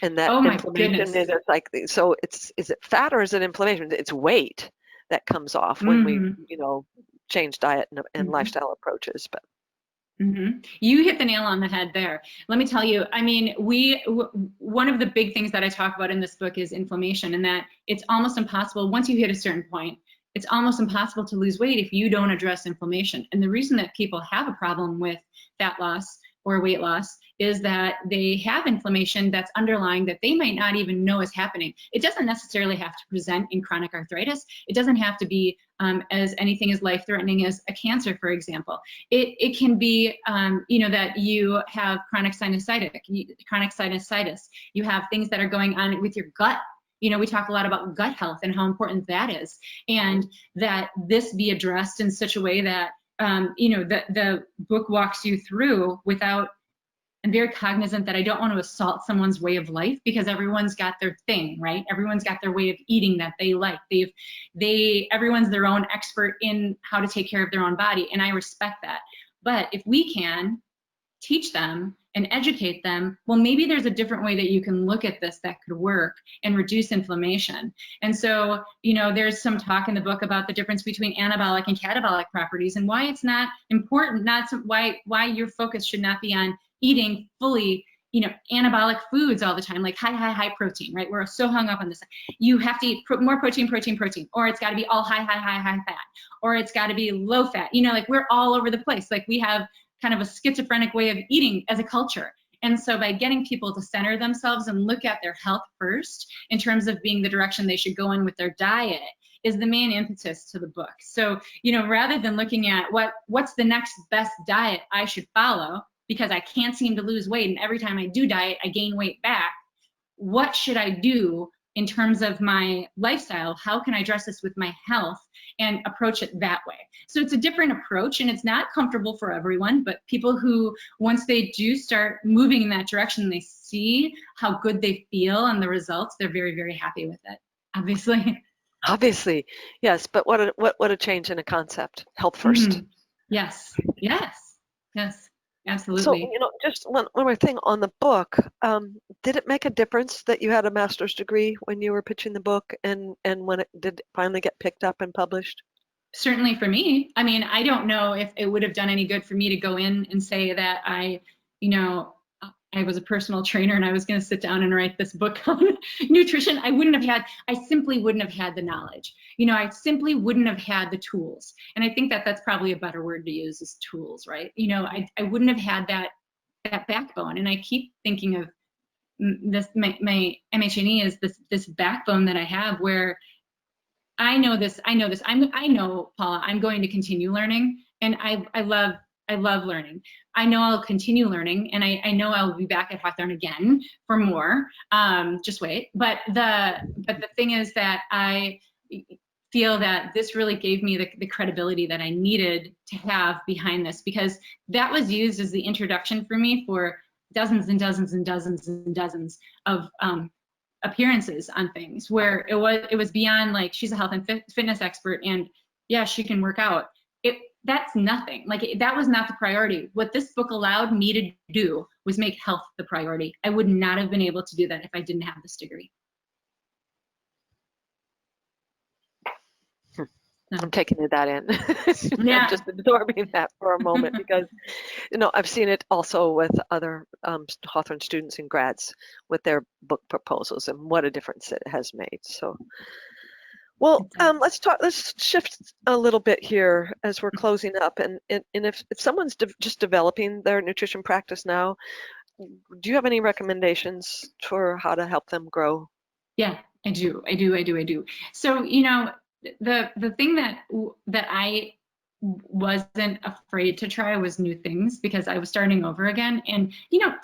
And that inflammation is like, so is it fat or is it inflammation? It's weight that comes off when we, you know, change diet and lifestyle approaches. But you hit the nail on the head there. Let me tell you, I mean, one of the big things that I talk about in this book is inflammation, and that it's almost impossible, once you hit a certain point, it's almost impossible to lose weight if you don't address inflammation. And the reason that people have a problem with fat loss or weight loss is that they have inflammation that's underlying that they might not even know is happening. It doesn't necessarily have to present in chronic arthritis. It doesn't have to be as anything as life-threatening as a cancer, for example. It can be, you know, that you have chronic sinusitis. You have things that are going on with your gut. You know, we talk a lot about gut health and how important that is, and that this be addressed in such a way that, you know, the book walks you through without, I'm very cognizant that I don't want to assault someone's way of life, because everyone's got their thing, right? Everyone's got their way of eating that they like. Everyone's their own expert in how to take care of their own body, and I respect that. But if we can teach them and educate them, well, maybe there's a different way that you can look at this that could work and reduce inflammation. And so, you know, there's some talk in the book about the difference between anabolic and catabolic properties, and why it's not important, why your focus should not be on eating fully, you know, anabolic foods all the time, like high protein, right? We're so hung up on this. You have to eat more protein, or it's got to be all high fat, or it's got to be low fat. You know, like we're all over the place. Like we have kind of a schizophrenic way of eating as a culture. And so by getting people to center themselves and look at their health first in terms of being the direction they should go in with their diet is the main impetus to the book. So, you know, rather than looking at what's the next best diet I should follow, because I can't seem to lose weight, and every time I do diet, I gain weight back, what should I do in terms of my lifestyle? How can I address this with my health and approach it that way? So it's a different approach, and it's not comfortable for everyone, but people who, once they do start moving in that direction, they see how good they feel and the results, they're very, very happy with it, obviously. Obviously, yes, but what a change in a concept. Health first. Yes, absolutely. So, you know, just one more thing on the book. Did it make a difference that you had a master's degree when you were pitching the book and when it did finally get picked up and published? Certainly for me. I mean, I don't know if it would have done any good for me to go in and say that I was a personal trainer and I was going to sit down and write this book on nutrition. I simply wouldn't have had the knowledge. I simply wouldn't have had the tools. And I think that that's probably a better word to use, is tools, right? I wouldn't have had that backbone. And I keep thinking of this, my MHNE is this backbone that I have, where I know, Paula, I'm going to continue learning, and I love learning. I know I'll continue learning, and I know I'll be back at Hawthorn again for more. Just wait. But the thing is that I feel that this really gave me the credibility that I needed to have behind this, because that was used as the introduction for me for dozens and dozens and dozens and dozens of appearances on things, where it was beyond like, she's a health and fitness expert and yeah, she can work out. That's nothing. Like, that was not the priority. What this book allowed me to do was make health the priority. I would not have been able to do that if I didn't have this degree. I'm taking that in. Yeah. I'm just absorbing that for a moment, because I've seen it also with other Hawthorn students and grads with their book proposals, and what a difference it has made. So, well, let's shift a little bit here as we're closing up. And if someone's just developing their nutrition practice now, do you have any recommendations for how to help them grow? Yeah, I do. So, the thing that I wasn't afraid to try was new things, because I was starting over again, and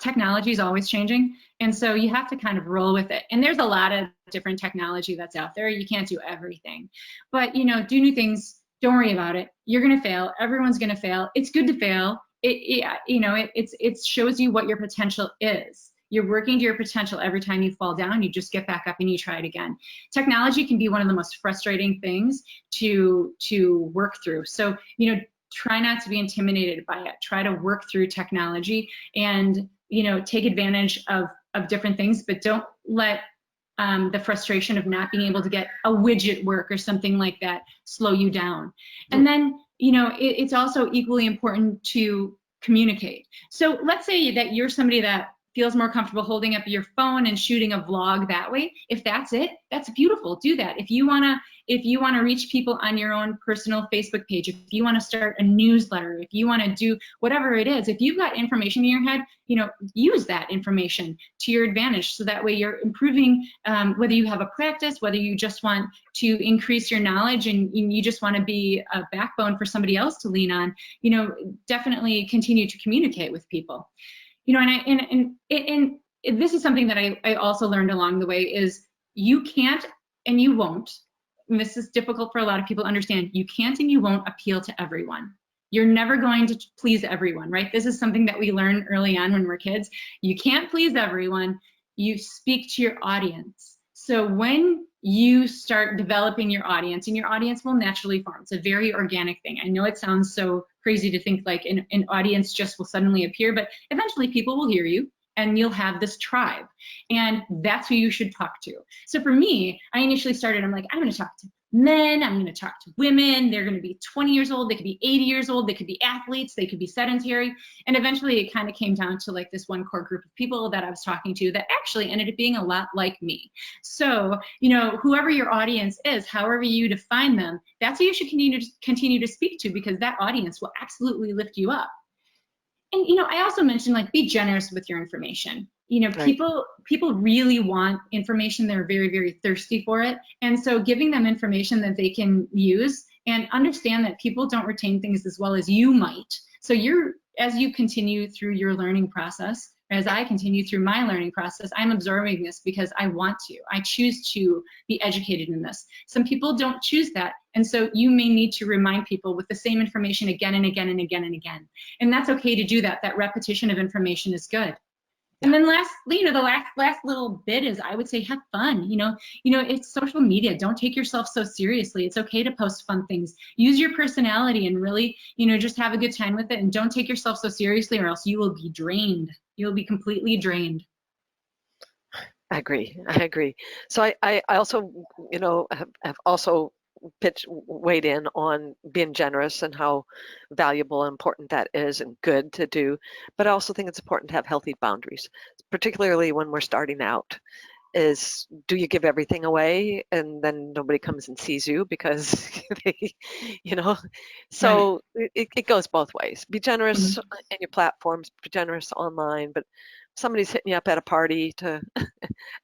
technology is always changing, and so you have to kind of roll with it. And there's a lot of different technology that's out there. You can't do everything, but do new things. Don't worry about it. You're gonna fail. Everyone's gonna fail. It's good to fail. It shows you what your potential is. You're working to your potential. Every time you fall down, you just get back up and you try it again. Technology can be one of the most frustrating things to work through. So, try not to be intimidated by it. Try to work through technology and, take advantage of different things, but don't let the frustration of not being able to get a widget work or something like that slow you down. And then, it's also equally important to communicate. So let's say that you're somebody that feels more comfortable holding up your phone and shooting a vlog that way. If that's it, that's beautiful. Do that. If you wanna reach people on your own personal Facebook page, if you wanna start a newsletter, if you wanna do whatever it is, if you've got information in your head, use that information to your advantage. So that way you're improving, whether you have a practice, whether you just want to increase your knowledge and you just wanna be a backbone for somebody else to lean on, definitely continue to communicate with people. And this is something that I also learned along the way, is you can't and you won't, and this is difficult for a lot of people to understand, you can't and you won't appeal to everyone. You're never going to please everyone, right? This is something that we learn early on when we're kids. You can't please everyone. You speak to your audience. So when you start developing your audience, and your audience will naturally form. It's a very organic thing. I know it sounds so crazy to think like an audience just will suddenly appear, but eventually people will hear you and you'll have this tribe, and that's who you should talk to. So for me, I initially started, I'm like, I'm going to talk to men, I'm going to talk to women. They're going to be 20 years old, they could be 80 years old, they could be athletes, they could be sedentary. And eventually it kind of came down to like this one core group of people that I was talking to that actually ended up being a lot like me. So, whoever your audience is, however you define them, that's who you should continue to speak to, because that audience will absolutely lift you up. And, I also mentioned, like, be generous with your information. Right. People really want information. They're very, very thirsty for it. And so giving them information that they can use, and understand that people don't retain things as well as you might. So as you continue through your learning process, as I continue through my learning process, I'm absorbing this because I want to. I choose to be educated in this. Some people don't choose that. And so you may need to remind people with the same information again and again and again and again. And that's okay to do that. That repetition of information is good. And then lastly, the last little bit is, I would say, have fun. It's social media. Don't take yourself so seriously. It's okay to post fun things. Use your personality and really, just have a good time with it. And don't take yourself so seriously, or else you will be drained. You'll be completely drained. I agree. I agree. So I also, have also weighed in on being generous and how valuable and important that is and good to do. But I also think it's important to have healthy boundaries, particularly when we're starting out. Is do you give everything away and then nobody comes and sees you because they, you know, Right. so it goes both ways. Be generous Mhm. in your platforms, be generous online, but somebody's hitting you up at a party to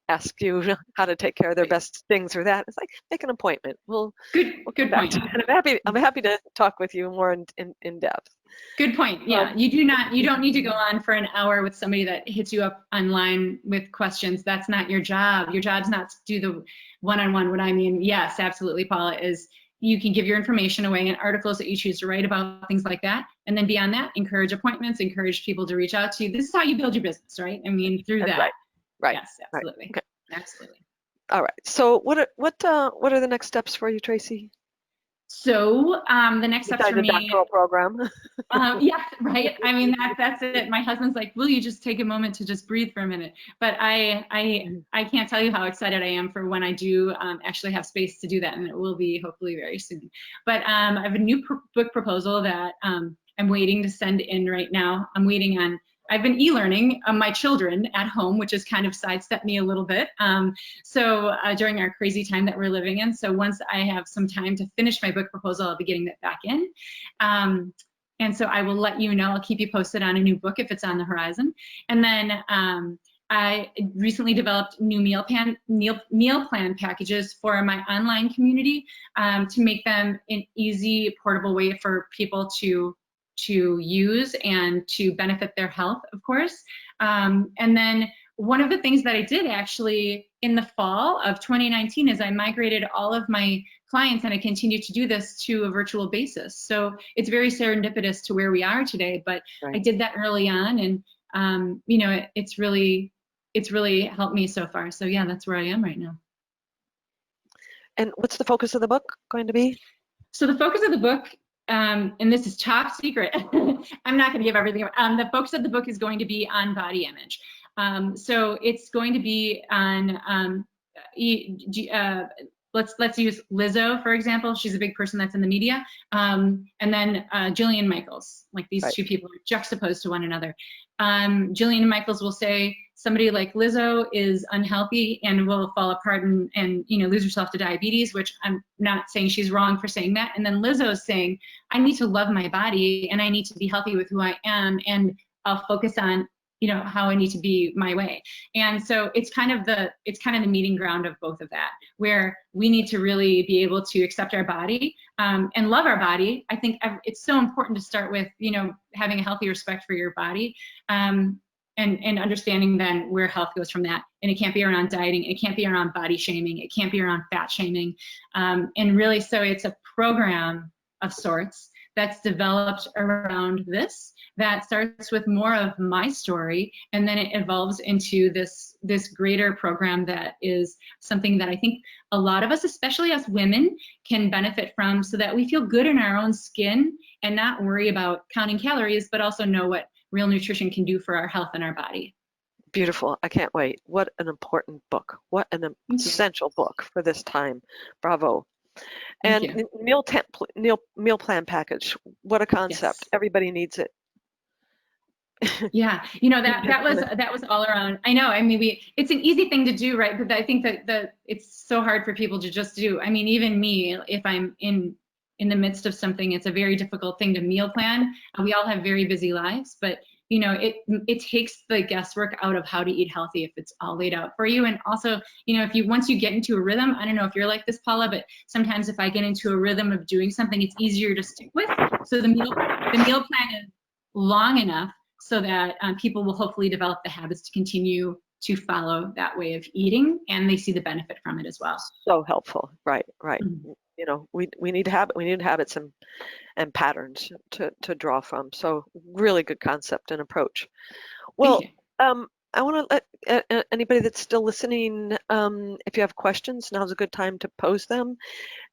ask you how to take care of their best things or that. It's like make an appointment. We'll come Good back point. to it. I'm happy to talk with you more in depth. Good point. Um, Yeah, you don't need to go on for an hour with somebody that hits you up online with questions. That's not your job. Your job's not to do the one-on-one. What I mean, yes, absolutely, Paula, is you can give your information away in articles that you choose to write about things like that. And then beyond that, encourage appointments, encourage people to reach out to you. This is how you build your business, right? I mean, through that. right, right, Yes, right. absolutely. Okay. Absolutely. All right. So what are the next steps for you, Tracy? So the next steps Besides for the me. doctoral program. Yeah, right. I mean, that's it. My husband's like, will you just take a moment to just breathe for a minute? But I can't tell you how excited I am for when I do actually have space to do that, and it will be hopefully very soon. But I have a new book proposal that I'm waiting to send in right now. I've been e-learning my children at home, which has kind of sidestepped me a little bit. So during our crazy time that we're living in. So once I have some time to finish my book proposal, I'll be getting that back in. And so I will let you know. I'll keep you posted on a new book if it's on the horizon. And then I recently developed new meal plan packages for my online community to make them an easy, portable way for people to use and to benefit their health, of course. And then one of the things that I did actually in the fall of 2019 is I migrated all of my clients, and I continue to do this, to a virtual basis. So it's very serendipitous to where we are today, but I Right. did that early on, and it's really helped me so far. So yeah, that's where I am right now. And what's the focus of the book going to be? So the focus of the book, and this is top secret, I'm not going to give everything. The focus of the book is going to be on body image. So it's going to be on, let's use Lizzo, for example. She's a big person that's in the media. And then Jillian Michaels, like these Right. two people are juxtaposed to one another. Jillian Michaels will say somebody like Lizzo is unhealthy and will fall apart and lose herself to diabetes, which I'm not saying she's wrong for saying that. And then Lizzo is saying, I need to love my body and I need to be healthy with who I am, and I'll focus on how I need to be my way. And so it's kind of the meeting ground of both of that, where we need to really be able to accept our body and love our body. I think it's so important to start with having a healthy respect for your body. And understanding then where health goes from that. And it can't be around dieting, it can't be around body shaming, it can't be around fat shaming. And really, so it's a program of sorts that's developed around this, that starts with more of my story, and then it evolves into this greater program that is something that I think a lot of us, especially us women, can benefit from, so that we feel good in our own skin and not worry about counting calories, but also know what real nutrition can do for our health and our body. Beautiful. I can't wait. What an important book. What an essential book for this time. Bravo. Thank And you. meal plan package. What a concept. Yes. Everybody needs it. Yeah, that was all around. I know. I mean, it's an easy thing to do, right? But I think that it's so hard for people to just do. I mean, even me, if I'm in the midst of something, it's a very difficult thing to meal plan. We all have very busy lives, but it takes the guesswork out of how to eat healthy if it's all laid out for you. And also, if once you get into a rhythm, I don't know if you're like this, Paula, but sometimes if I get into a rhythm of doing something, it's easier to stick with. So the meal plan is long enough so that people will hopefully develop the habits to continue to follow that way of eating, and they see the benefit from it as well. So helpful. Right, right. Mm-hmm. We need habits and patterns to draw from. So really good concept and approach. Thank Well, you. I want to let anybody that's still listening, if you have questions, now's a good time to pose them.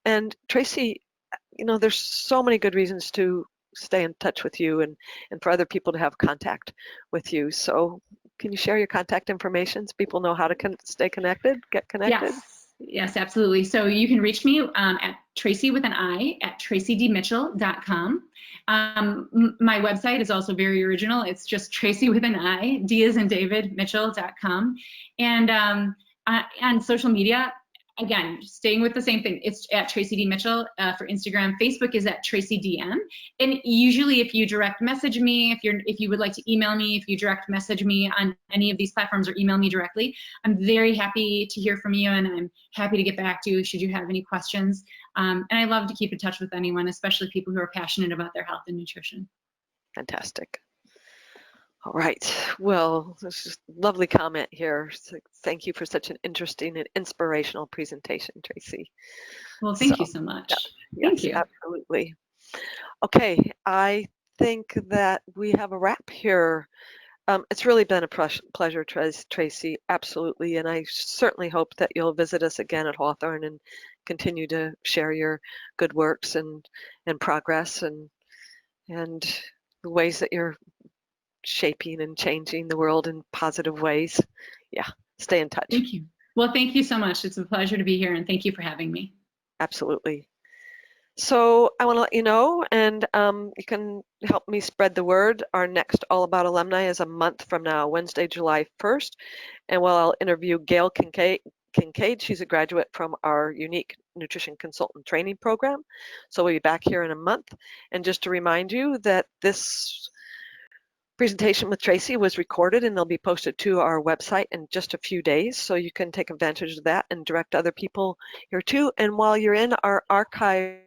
And Tracy, there's so many good reasons to stay in touch with you and for other people to have contact with you. So Can you share your contact information so people know how to stay connected, get connected? Yes, absolutely. So you can reach me at Traci with an I at tracidmitchell.com. My website is also very original. It's just Traci with an I, D as in David, Mitchell.com. And on social media, again, staying with the same thing, it's at Traci D Mitchell for Instagram. Facebook is at Traci DM. And usually, if you direct message me, if you would like to email me, if you direct message me on any of these platforms or email me directly, I'm very happy to hear from you, and I'm happy to get back to you should you have any questions. And I love to keep in touch with anyone, especially people who are passionate about their health and nutrition. Fantastic. All right. Well, this is a lovely comment here. So thank you for such an interesting and inspirational presentation, Traci. Well, thank you so much. Yes, Thank you. absolutely. Okay, I think that we have a wrap here. It's really been a pleasure, Traci, absolutely. And I certainly hope that you'll visit us again at Hawthorn and continue to share your good works and progress and the ways that you're shaping and changing the world in positive ways. Yeah, stay in touch. Thank you. Well, thank you so much. It's a pleasure to be here, and thank you for having me. Absolutely. So I want to let you know, and you can help me spread the word. Our next All About Alumni is a month from now, Wednesday, July 1st. And I'll interview Gail Kincaid. She's a graduate from our unique nutrition consultant training program. So we'll be back here in a month. And just to remind you that this presentation with Traci was recorded and they'll be posted to our website in just a few days. So you can take advantage of that and direct other people here too. And while you're in our archived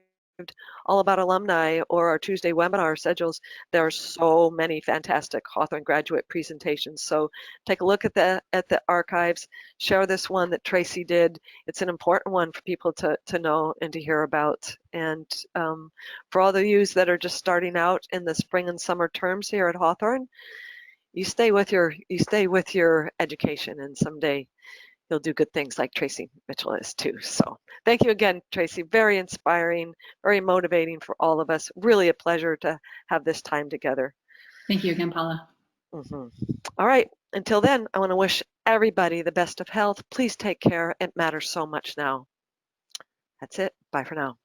All About Alumni or our Tuesday webinar schedules, there are so many fantastic Hawthorn graduate presentations. So take a look at the archives, share this one that Traci did. It's an important one for people to know and to hear about. And for all of you that are just starting out in the spring and summer terms here at Hawthorn, you stay with your education, and someday you'll do good things like Traci Mitchell is too. So thank you again, Traci. Very inspiring, very motivating for all of us. Really a pleasure to have this time together. Thank you again, Paula. All right. Until then, I want to wish everybody the best of health. Please take care. It matters so much now. That's it. Bye for now.